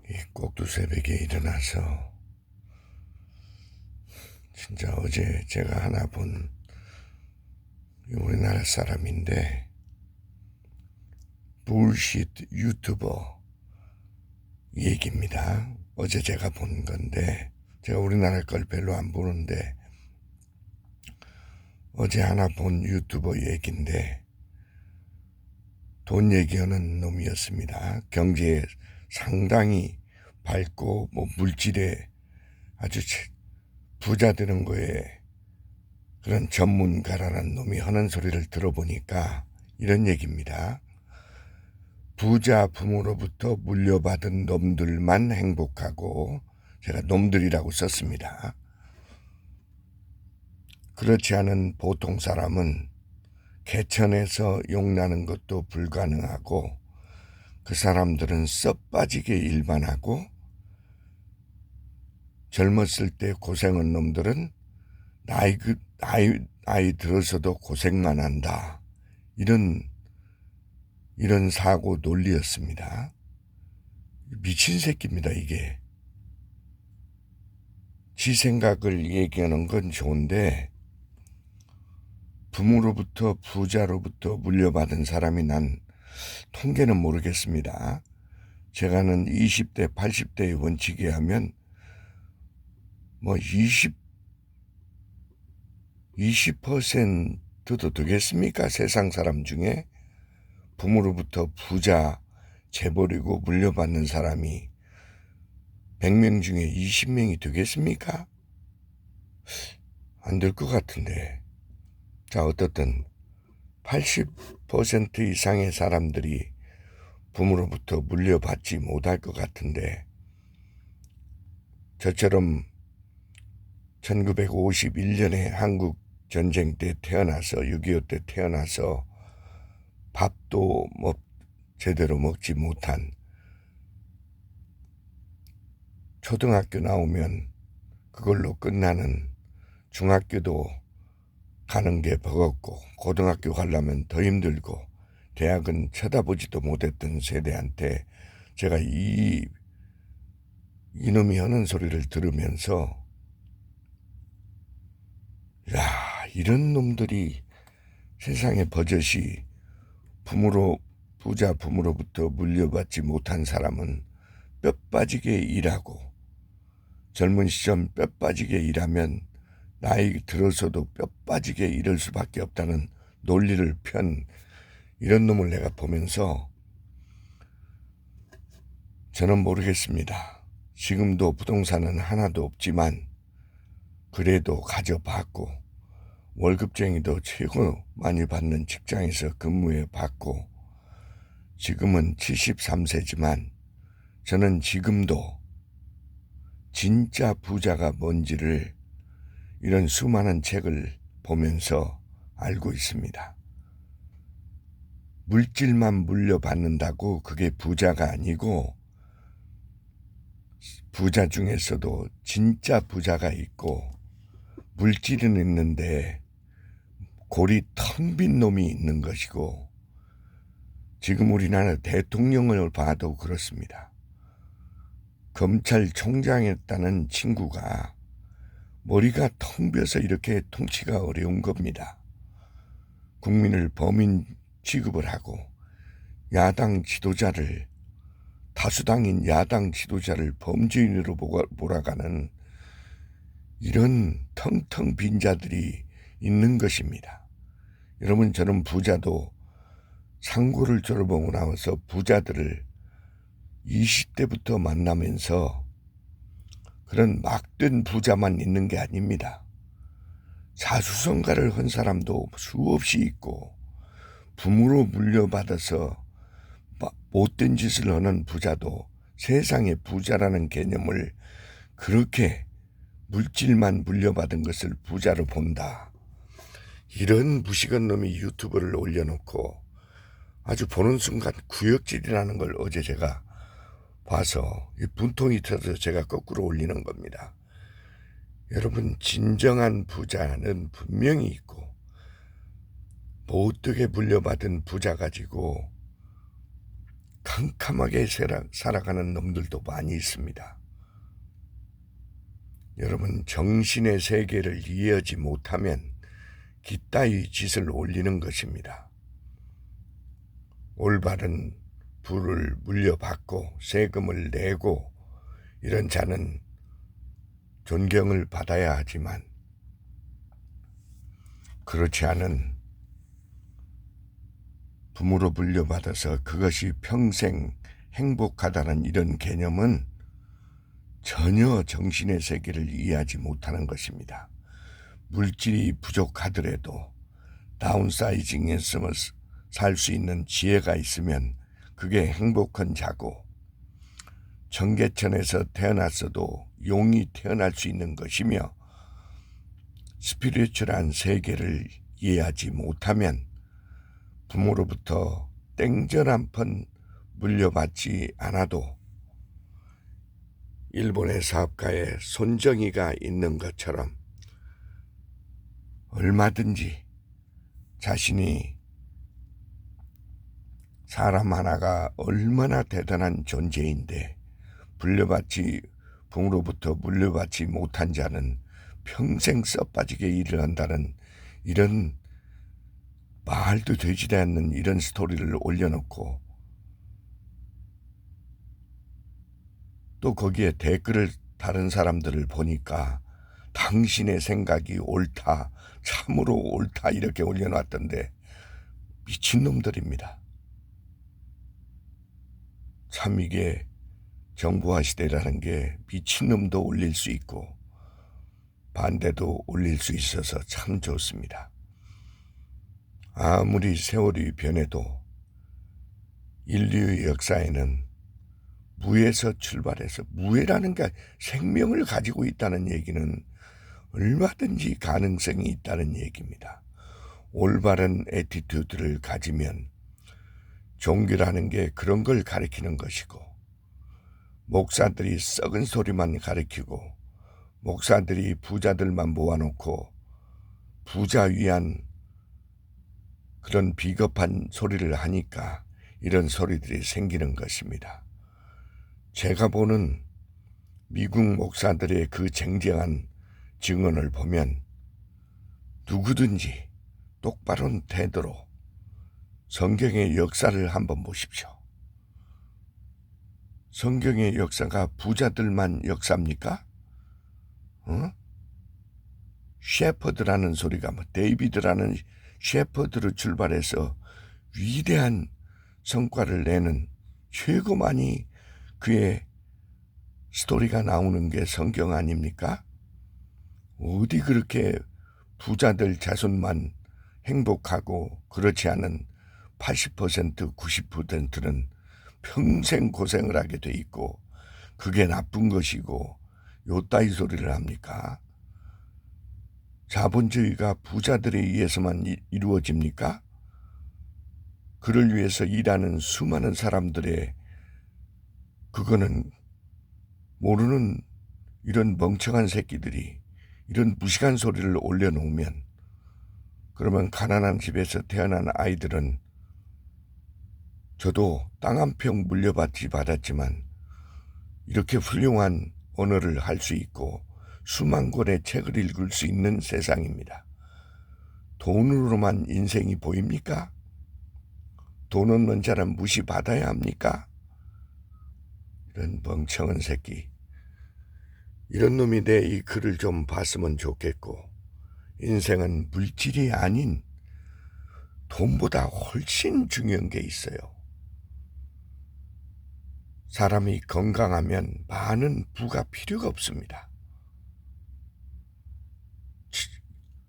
이 꼭두 새벽에 일어나서 진짜 어제 제가 하나 본 우리나라 사람인데 불쉿 유튜버 얘기입니다. 어제 제가 본 건데 제가 우리나라 걸 별로 안 보는데 어제 하나 본 유튜버 얘기인데 돈 얘기하는 놈이었습니다. 경제에 상당히 밝고 물질에 아주 부자 되는 거에 그런 전문가라는 놈이 하는 소리를 들어보니까 이런 얘기입니다. 부자 부모로부터 물려받은 놈들만 행복하고, 제가 놈들이라고 썼습니다. 그렇지 않은 보통 사람은 개천에서 용나는 것도 불가능하고, 그 사람들은 썩 빠지게 일반하고, 젊었을 때 고생한 놈들은 나이 들어서도 고생만 한다. 이런 사고 논리였습니다. 미친 새끼입니다, 이게. 지 생각을 얘기하는 건 좋은데 부모로부터 부자로부터 물려받은 사람이 난 통계는 모르겠습니다. 제가는 20대 80대의 원칙에 하면 20%도 되겠습니까? 세상 사람 중에 부모로부터 부자 재벌이고 물려받는 사람이 100명 중에 20명이 되겠습니까? 안 될 것 같은데. 자, 어떻든 80% 이상의 사람들이 부모로부터 물려받지 못할 것 같은데, 저처럼 1951년에 한국 전쟁 때 태어나서 6.25 때 태어나서 밥도 제대로 먹지 못한, 초등학교 나오면 그걸로 끝나는, 중학교도 가는 게 버겁고 고등학교 가려면 더 힘들고 대학은 쳐다보지도 못했던 세대한테 제가 이놈이 하는 소리를 들으면서, 야, 이런 놈들이 세상에 버젓이 부자 부모로부터 물려받지 못한 사람은 뼈 빠지게 일하고, 젊은 시절 뼈 빠지게 일하면 나이 들어서도 뼈 빠지게 일할 수밖에 없다는 논리를 편 이런 놈을 내가 보면서 저는 모르겠습니다. 지금도 부동산은 하나도 없지만 그래도 가져봤고, 월급쟁이도 최고 많이 받는 직장에서 근무해 봤고, 지금은 73세지만 저는 지금도 진짜 부자가 뭔지를 이런 수많은 책을 보면서 알고 있습니다. 물질만 물려받는다고 그게 부자가 아니고, 부자 중에서도 진짜 부자가 있고, 물질은 있는데 골이 텅 빈 놈이 있는 것이고, 지금 우리나라 대통령을 봐도 그렇습니다. 검찰총장이었다는 친구가 머리가 텅 비어서 이렇게 통치가 어려운 겁니다. 국민을 범인 취급을 하고 다수당인 야당 지도자를 범죄인으로 몰아가는 이런 텅텅 빈 자들이 있는 것입니다. 여러분, 저는 부자도 상고를 졸업하고 나와서 부자들을 20대부터 만나면서 그런 막된 부자만 있는 게 아닙니다. 사수성가를 한 사람도 수없이 있고, 부모로 물려받아서 못된 짓을 하는 부자도 세상에 부자라는 개념을 그렇게 물질만 물려받은 것을 부자로 본다. 이런 무식한 놈이 유튜브를 올려놓고 아주 보는 순간 구역질이라는 걸 어제 제가 봐서 분통이 터져서 제가 거꾸로 올리는 겁니다. 여러분, 진정한 부자는 분명히 있고, 못되게 물려받은 부자 가지고 캄캄하게 살아가는 놈들도 많이 있습니다. 여러분, 정신의 세계를 이해하지 못하면 기따위 짓을 올리는 것입니다. 올바른 부를 물려받고 세금을 내고 이런 자는 존경을 받아야 하지만 그렇지 않은 부모로 물려받아서 그것이 평생 행복하다는 이런 개념은 전혀 정신의 세계를 이해하지 못하는 것입니다. 물질이 부족하더라도 다운사이징해서 살 수 있는 지혜가 있으면 그게 행복한 자고, 청계천에서 태어났어도 용이 태어날 수 있는 것이며, 스피리추얼한 세계를 이해하지 못하면 부모로부터 땡전 한 푼 물려받지 않아도 일본의 사업가에 손정희가 있는 것처럼 얼마든지 자신이 사람 하나가 얼마나 대단한 존재인데 부모로부터 물려받지 못한 자는 평생 썩빠지게 일을 한다는 이런 말도 되지 않는 이런 스토리를 올려놓고 또 거기에 댓글을 다른 사람들을 보니까 당신의 생각이 옳다, 참으로 옳다 이렇게 올려놨던데 미친놈들입니다. 참 이게 정보화 시대라는 게 미친놈도 올릴 수 있고 반대도 올릴 수 있어서 참 좋습니다. 아무리 세월이 변해도 인류의 역사에는 무에서 출발해서, 무에라는 게 생명을 가지고 있다는 얘기는 얼마든지 가능성이 있다는 얘기입니다. 올바른 애티튜드를 가지면 종교라는 게 그런 걸 가리키는 것이고, 목사들이 썩은 소리만 가리키고 목사들이 부자들만 모아놓고 부자 위한 그런 비겁한 소리를 하니까 이런 소리들이 생기는 것입니다. 제가 보는 미국 목사들의 그 쟁쟁한 증언을 보면 누구든지 똑바른 태도로 성경의 역사를 한번 보십시오. 성경의 역사가 부자들만 역사입니까? 셰퍼드라는 소리가 데이비드라는 셰퍼드로 출발해서 위대한 성과를 내는 최고 많이 그의 스토리가 나오는 게 성경 아닙니까? 어디 그렇게 부자들 자손만 행복하고 그렇지 않은 80%, 90%는 평생 고생을 하게 돼 있고 그게 나쁜 것이고 요따위 소리를 합니까? 자본주의가 부자들에 의해서만 이루어집니까? 그를 위해서 일하는 수많은 사람들의 그거는 모르는 이런 멍청한 새끼들이 이런 무식한 소리를 올려놓으면 그러면 가난한 집에서 태어난 아이들은 저도 땅 한 평 받았지만 이렇게 훌륭한 언어를 할 수 있고 수만 권의 책을 읽을 수 있는 세상입니다. 돈으로만 인생이 보입니까? 돈 없는 자는 무시받아야 합니까? 이런 멍청한 새끼. 이런 놈이 내 이 글을 좀 봤으면 좋겠고, 인생은 물질이 아닌 돈보다 훨씬 중요한 게 있어요. 사람이 건강하면 많은 부가 필요가 없습니다.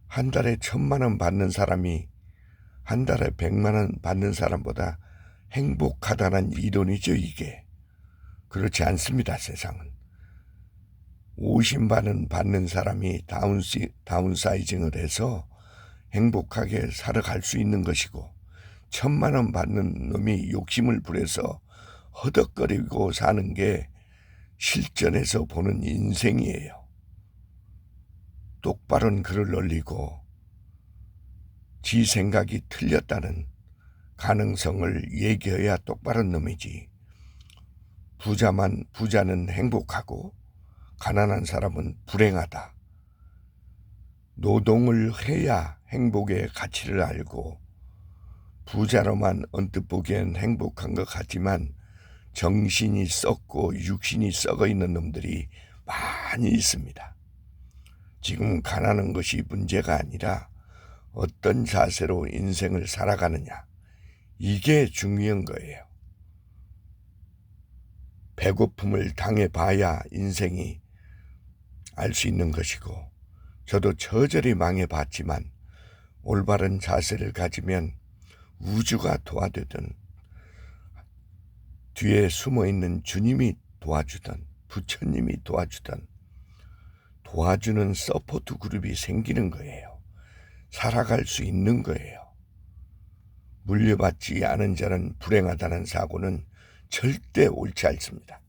한 달에 1,000만 원 받는 사람이 한 달에 100만 원 받는 사람보다 행복하다는 이론이죠, 이게. 그렇지 않습니다, 세상은. 50만 원 받는 사람이 다운사이징을 해서 행복하게 살아갈 수 있는 것이고 1,000만 원 받는 놈이 욕심을 부려서 허덕거리고 사는 게 실전에서 보는 인생이에요. 똑바른 글을 올리고 지 생각이 틀렸다는 가능성을 얘기해야 똑바른 놈이지. 부자는 행복하고 가난한 사람은 불행하다. 노동을 해야 행복의 가치를 알고 부자로만 언뜻 보기엔 행복한 것 같지만 정신이 썩고 육신이 썩어 있는 놈들이 많이 있습니다. 지금 가난한 것이 문제가 아니라 어떤 자세로 인생을 살아가느냐, 이게 중요한 거예요. 배고픔을 당해봐야 인생이 알 수 있는 것이고, 저도 저절히 망해봤지만 올바른 자세를 가지면 우주가 도와주든 뒤에 숨어있는 주님이 도와주든 부처님이 도와주는 서포트 그룹이 생기는 거예요. 살아갈 수 있는 거예요. 물려받지 않은 자는 불행하다는 사고는 절대 옳지 않습니다.